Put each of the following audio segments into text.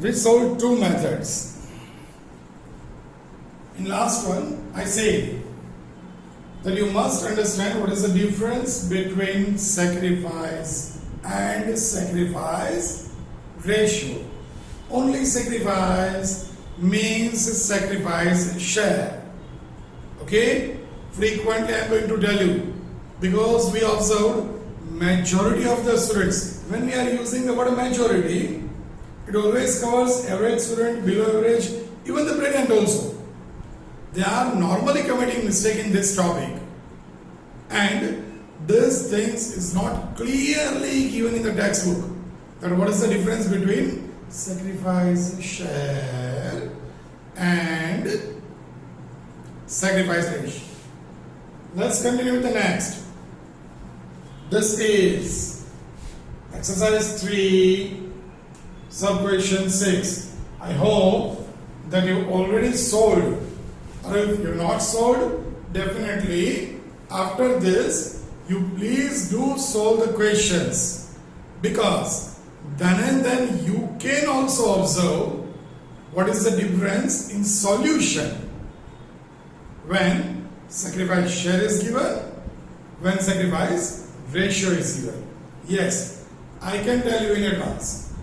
We solved two methods. In last one, I said that you must understand what is the difference between sacrifice and sacrifice ratio. Only sacrifice means sacrifice share. Okay? Frequently I am going to tell you, because we observed majority of the students, when we are using the word majority, it always covers average student, below average, even the brilliant also. They are normally committing mistake in this topic, and this things is not clearly given in the textbook. That what is the difference between sacrifice share and sacrifice ratio. Let's continue with the next. This is exercise 3, sub question 6. I hope that you already solved, or if you not solved, definitely after this you please do solve the questions, because then and then you can also observe what is the difference in solution when sacrifice share is given, when sacrifice ratio is given. Yes, I can tell you in advance.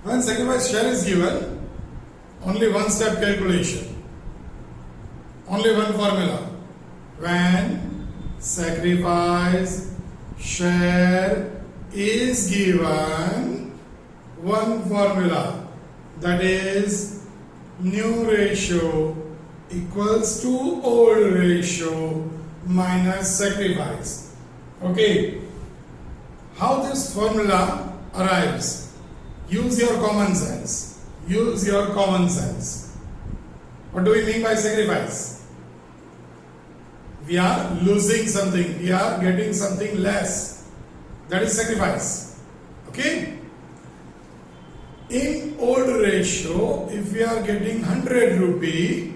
When sacrifice share is given, only one step calculation, only one formula. When sacrifice share is given, one formula, that is new ratio equals to old ratio minus sacrifice. Okay, how this formula arrives? Use your common sense. Use your common sense. What do we mean by sacrifice? We are losing something. We are getting something less. That is sacrifice. Okay? In old ratio, if we are getting 100 rupee,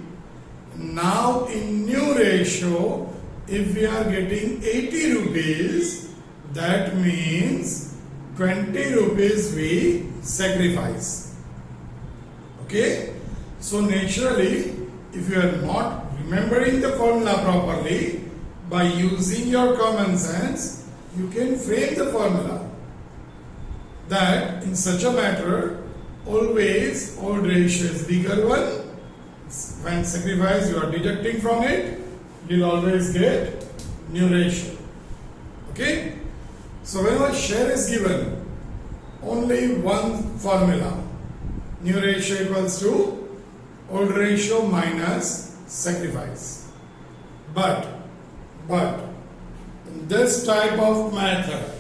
now in new ratio, if we are getting 80 rupees, that means 20 rupees we sacrifice. Okay? So naturally, if you are not remembering the formula properly, by using your common sense, you can frame the formula that in such a matter, always old ratio is bigger one. When sacrifice you are deducting from it, you will always get new ratio. Okay? So whenever share is given, only one formula, new ratio equals to old ratio minus sacrifice. But in this type of method,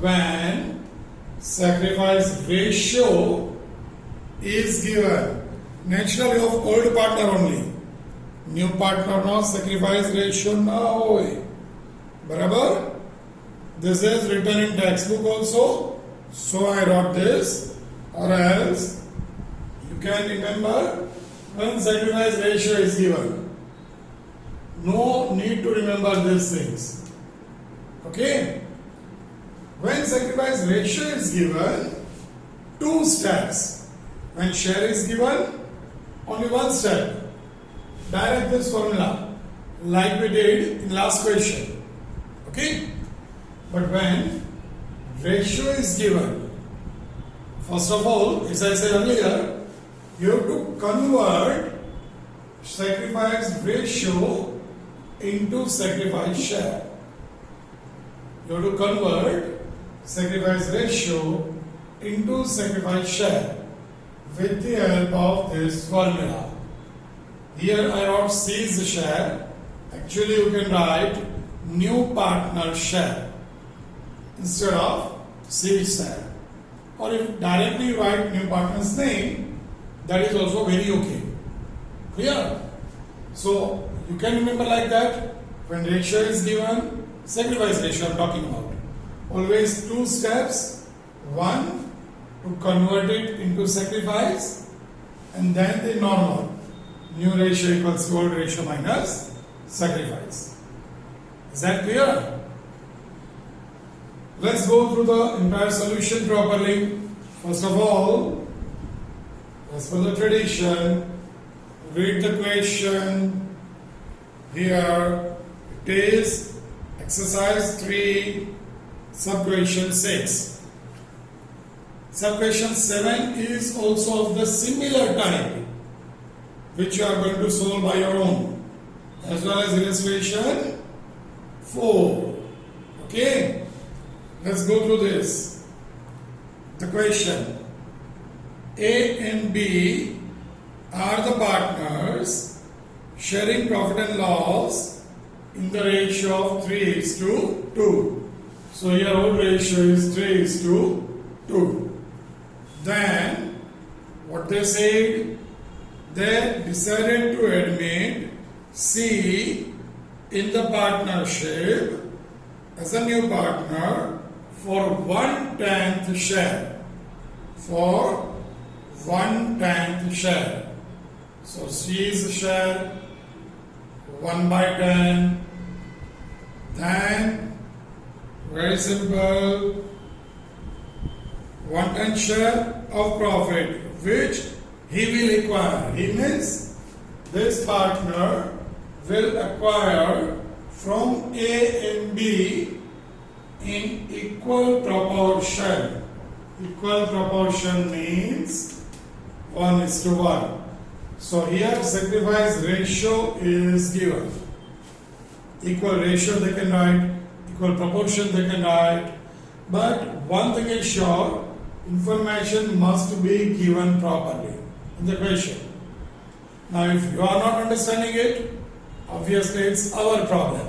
when sacrifice ratio is given, naturally of old partner only, new partner no, sacrifice ratio no. Barabar? This is written in textbook also, so I wrote this, or else you can remember when sacrifice ratio is given. No need to remember these things. Okay? When sacrifice ratio is given, two steps. When share is given, only one step. Direct this formula like we did in last question. Okay? But when ratio is given, first of all, as I said earlier, you have to convert sacrifice ratio into sacrifice share. You have to convert sacrifice ratio into sacrifice share with the help of this formula. Here I wrote C is the share. Actually you can write new partner share instead of C share. Or if directly you write new partner's name, that is also very okay. Clear? So you can remember like that. When ratio is given, sacrifice ratio I am talking about. Always two steps. One, to convert it into sacrifice, and then the normal. New ratio equals to old ratio minus sacrifice. Is that clear? Let's go through the entire solution properly. First of all, As per the tradition, read the question. Here it is exercise 3, sub-question 6. Sub-question 7 is also of the similar type, which you are going to solve by your own, as well as illustration 4. Okay, let's go through this. The question: A and B are the partners sharing profit and loss in the ratio of 3:2. So here our ratio is 3:2. Then what they said, they decided to admit C in the partnership as a new partner for 1/10 share. For 1/10 share. So C's share 1/10. Then very simple, 1/10 share of profit which he will acquire. He means this partner will acquire from A and B in equal proportion. Equal proportion means 1:1. So here sacrifice ratio is given. Equal ratio they can write, equal proportion they can write, but one thing is sure, information must be given properly in the question. Now if you are not understanding it, obviously it's our problem,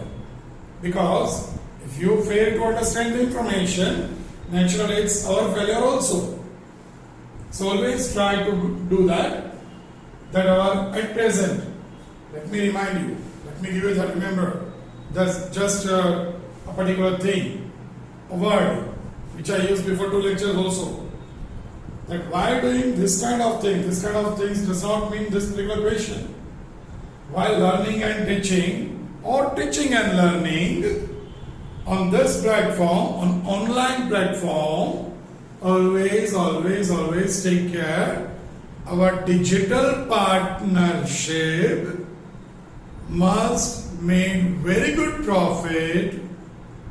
because if you fail to understand the information, naturally it's our failure also. So always try to do that. At present, let me remind you, let me give you that. Remember, that's just a particular thing, a word which I used before 2 lectures also. That while doing this kind of things does not mean this particular question. While learning and teaching, or teaching and learning on this platform, on online platform, always take care. Our digital partnership must make very good profit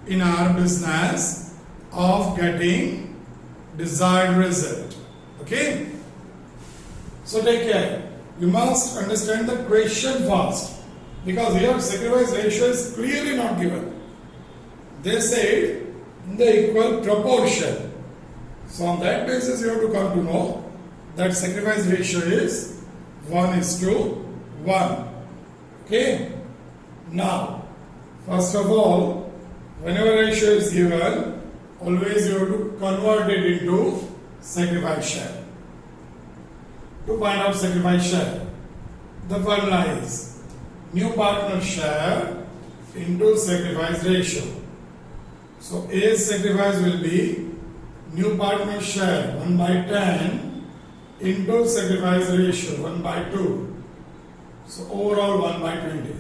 in our business of getting desired result. Okay? So take care. You must understand the question first, because here sacrifice ratio is clearly not given. They said in the equal proportion. So on that basis you have to come to know that sacrifice ratio is 1:1. Okay? Now, first of all, whenever ratio is given, always you have to convert it into sacrifice share. To find out sacrifice share, the formula is new partner share into sacrifice ratio. So A's sacrifice will be new partner share 1/10 into sacrifice ratio 1/2. So overall 1/20.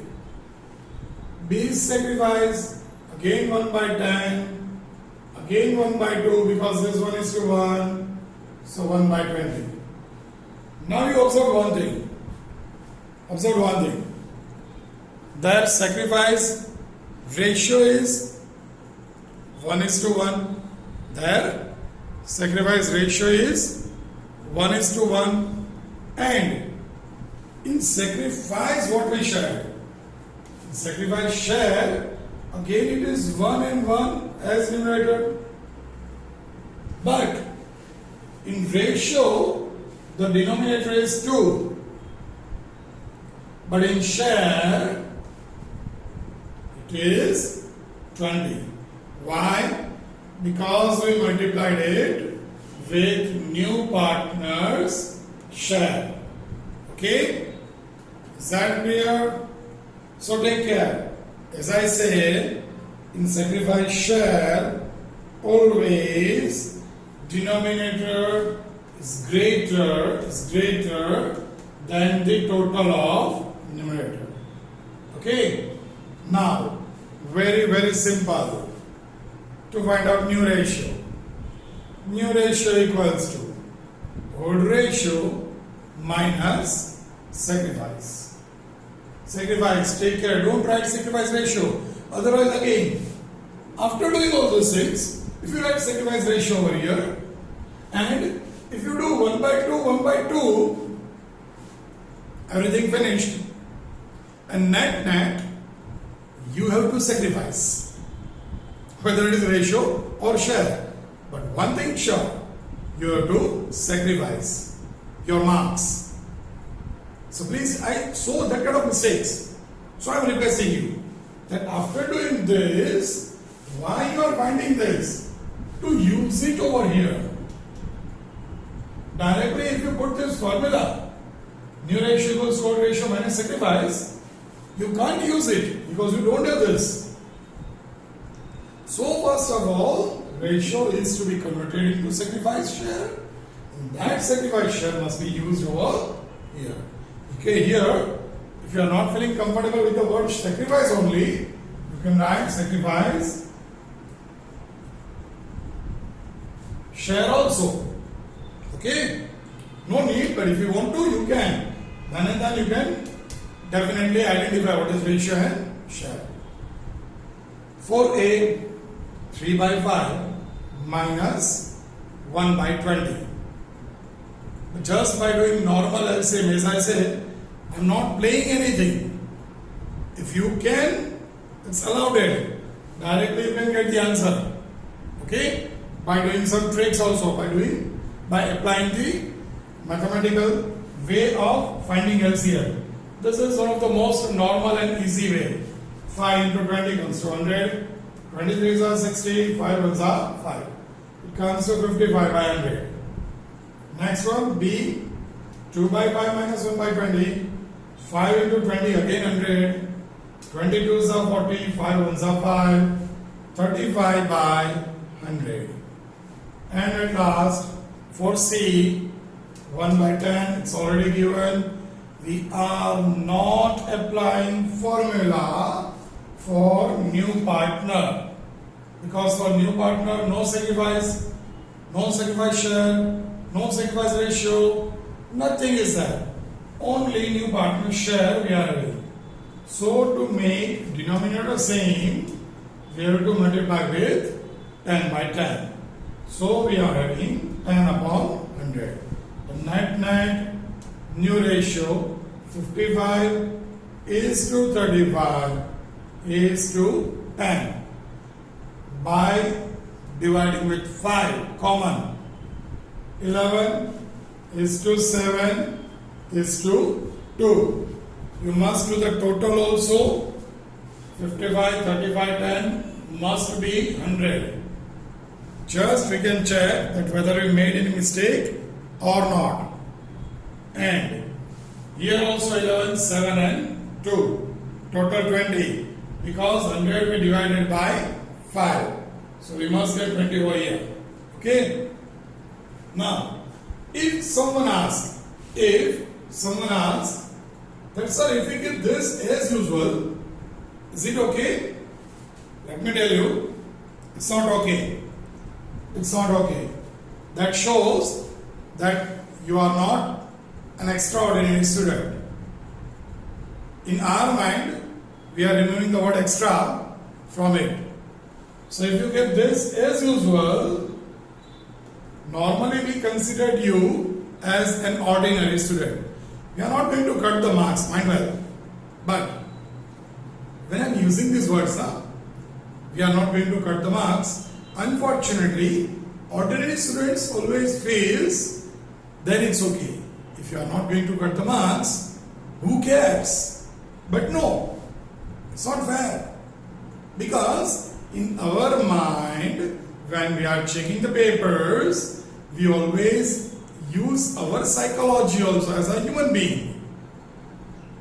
B's sacrifice again 1/10, again 1/2 because this 1:1, so 1/20. Now you observe one thing. Their sacrifice ratio is 1:1. Their sacrifice ratio is 1:1, and in sacrifice what we share? In sacrifice share, again it is 1 and 1 as numerator. But in ratio, the denominator is 2. But in share, it is 20. Why? Because we multiplied it with new partners share. Okay? Is that clear? So take care. As I say, in sacrifice share, always denominator is greater than the total of numerator. Okay? Now, very simple. To find out new ratio. New ratio equals to old ratio minus sacrifice. Sacrifice, take care, don't write sacrifice ratio. Otherwise again, after doing all those things, if you write sacrifice ratio over here, and if you do 1 by 2, 1 by 2, everything finished, and net, you have to sacrifice, whether it is ratio or share. But one thing sure, you have to sacrifice your marks. So please, so that kind of mistakes. So I am requesting you that after doing this, why you are finding this, to use it over here. Directly if you put this formula, new ratio equals code ratio minus sacrifice, you can't use it because you don't have this. So first of all, ratio is to be converted into sacrifice share. And that sacrifice share must be used over here. Okay, here, if you are not feeling comfortable with the word sacrifice only, you can write sacrifice share also. Okay, no need, but if you want to, you can. Then and then you can definitely identify what is ratio and share. 4a 3 by 5 minus 1 by 20. Just by doing normal LCM, as I said, I am not playing anything. If you can, it's allowed it. Directly you can get the answer. Okay? By doing some tricks also, by applying the mathematical way of finding LCM. This is one of the most normal and easy way. 5 into 20 comes to 100. 23 are 60, 5 ones are 5. It comes to 55 by 100. Next one, B, 2 by 5 minus 1 by 20. 5 into 20, again 100. 22s are 40, 5 ones are 5. 35 by 100. And at last, for C, 1 by 10, it's already given. We are not applying formula for new partner, because for new partner no sacrifice share, no sacrifice ratio, nothing is there. Only new partner share we are having. So to make denominator same, we have to multiply with 10 by 10. So we are having 10 upon 100. The net new ratio 55 is to 35 is to 10 by dividing with 5 common. 11 is to 7 is to 2. You must do the total also. 55, 35, 10 must be 100. Just we can check that whether we made any mistake or not. And here also 11, 7 and 2. Total 20. Because 100 we divided by 5. So we must get 20 over here. Okay? Now, if someone asks that sir, if we give this as usual, is it okay? Let me tell you, it's not okay. It's not okay. That shows that you are not an extraordinary student. In our mind, we are removing the word extra from it. So if you get this as usual, normally we considered you as an ordinary student. We are not going to cut the marks, mind well. But when I am using these words, we are not going to cut the marks. Unfortunately, ordinary students always feels then it's okay. If you are not going to cut the marks, who cares? But no, it's not fair. Because in our mind, when we are checking the papers, we always use our psychology also as a human being.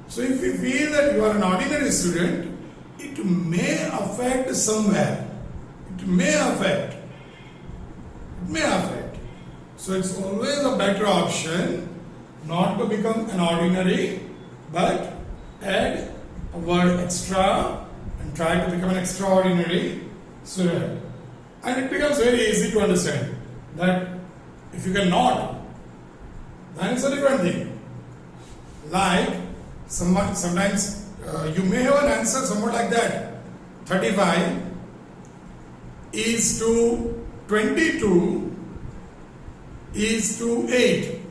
So if we feel that you are an ordinary student, it may affect somewhere. It may affect. So it's always a better option not to become an ordinary, but add a word extra and try to become an extraordinary student. And it becomes very easy to understand that if you cannot, then it's a different thing. Like sometimes you may have an answer somewhat like that. 35 is to 22 is to 8.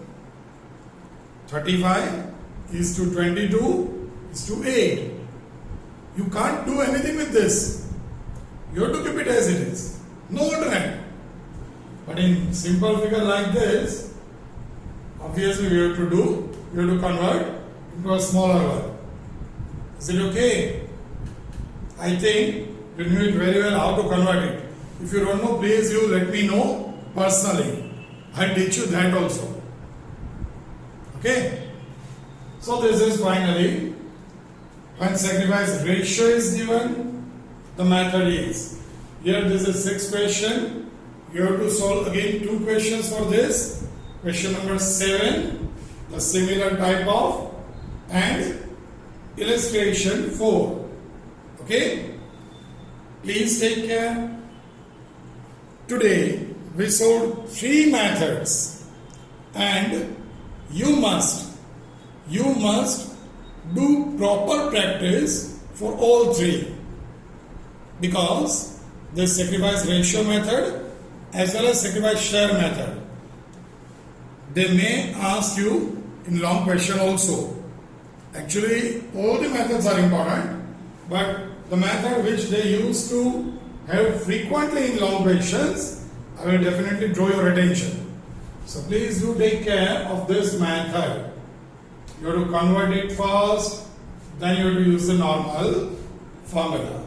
35 is to 22 is to 8. You can't do anything with this. You have to keep it as it is. No alternate. But in simple figure like this, obviously we have to convert into a smaller one. Is it okay? I think you knew it very well how to convert it. If you don't know, please you let me know personally. I'll teach you that also. Okay? So this is finally when sacrifice ratio is given, the method is. Here this is 6th question. You have to solve again 2 questions for this. Question number 7, the similar type of, and illustration 4. Okay? Please take care. Today we solved 3 methods, and you must do proper practice for all 3, because the sacrifice ratio method as well as sacrifice share method, they may ask you in long question also. Actually all the methods are important, but the method which they used to have frequently in long questions, I will definitely draw your attention. So please do take care of this method. You have to convert it first, then you have to use the normal formula.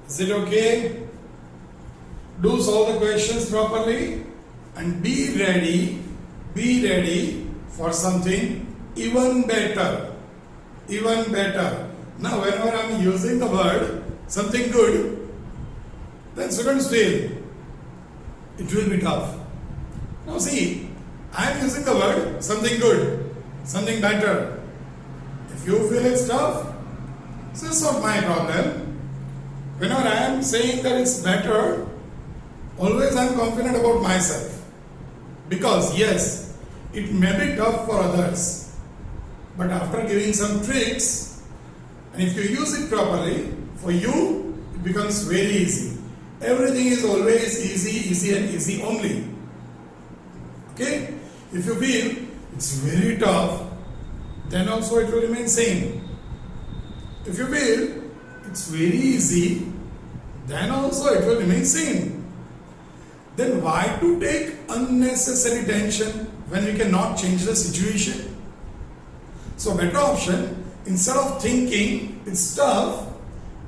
Is it okay? Do solve the questions properly and be ready for something even better. Now whenever I am using the word something good, then students feel it will be tough. Now see, I am using the word something good, something better. If you feel it's tough, this is not my problem. Whenever I am saying that it's better, always I am confident about myself. Because yes, it may be tough for others, but after giving some tricks, and if you use it properly, for you it becomes very easy. Everything is always easy and easy only. Okay? If you feel it's very tough, then also it will remain same. If you feel it's very easy, then also it will remain same. Then why to take unnecessary tension when we cannot change the situation? So better option, instead of thinking it's tough,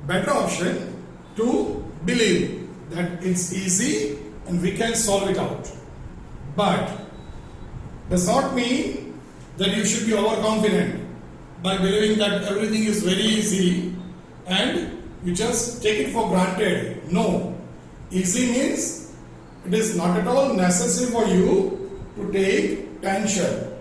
better option to believe that it's easy and we can solve it out. But does not mean that you should be overconfident by believing that everything is very easy and you just take it for granted. No. Easy means it is not at all necessary for you to take tension.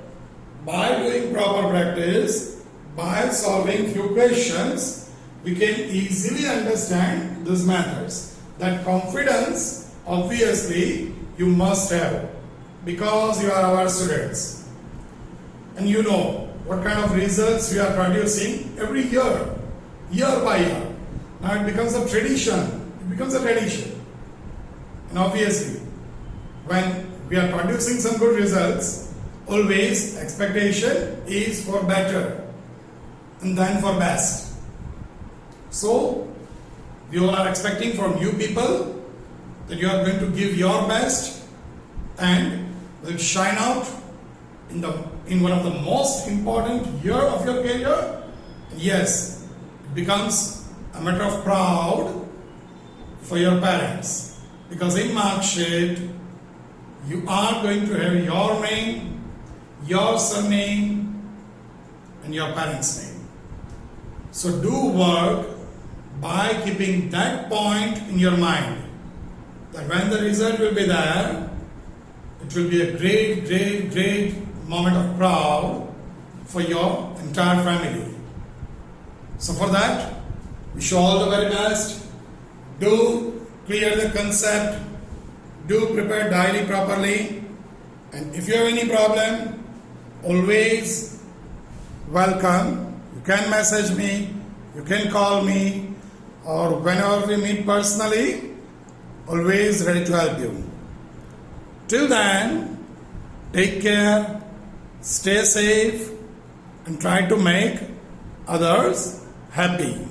By doing proper practice, by solving few questions, we can easily understand these methods. That confidence, obviously, you must have, because you are our students. And you know what kind of results we are producing every year, year by year. Now it becomes a tradition. And obviously, when we are producing some good results, always expectation is for better and then for best. So, we all are expecting from you people that you are going to give your best and will shine out in one of the most important year of your career. Yes, it becomes a matter of proud for your parents, because in mark sheet you are going to have your name, your surname and your parents' name. So do work by keeping that point in your mind, that when the result will be there, it will be a great moment of proud for your entire family. So for that, wish you all the very best. Do clear the concept, do prepare diary properly, and if you have any problem, always welcome. You can message me, you can call me, or whenever we meet personally, always ready to help you. Till then, take care, stay safe, and try to make others happy.